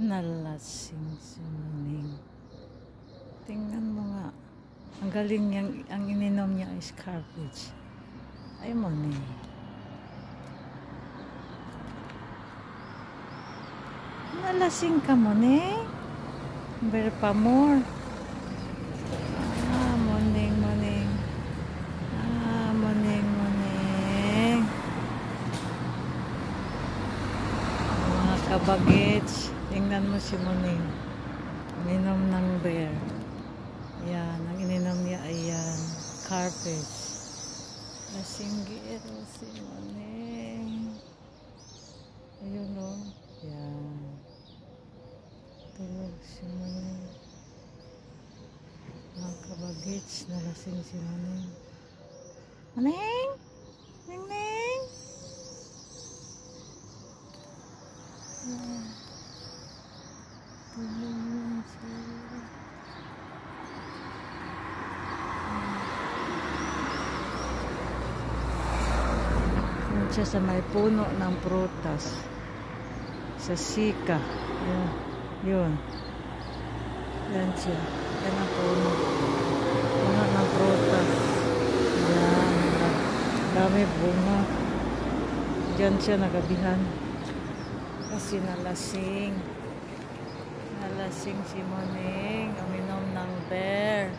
Nalasing si Muning. Tingnan mo nga. Ang galing niyang, ang ininom niya is garbage. Ay, Muning. Nalasing ka, Muning. Better pa more. Muning, Muning. Muning, Muning. Mga kabagets. Tingnan mo si Muning. Ininom ng bear. Yan. Ang ininom niya ay yan. Garbage. Lasinggero si Muning. Ayun o. Yan. Tulog si Muning. Mga kabagets. Nalasing si Muning. Muning? Muning? Yan. Tulog lang siya. Yan siya sa may puno ng prutas. Sa sika. Yan. Yun. Yan siya. Yan ang puno. Puno ng prutas. Yan. Dami bunga. Diyan siya nagabihan. Kasi nalasing. Nalasing si Muning. Uminom ng bear.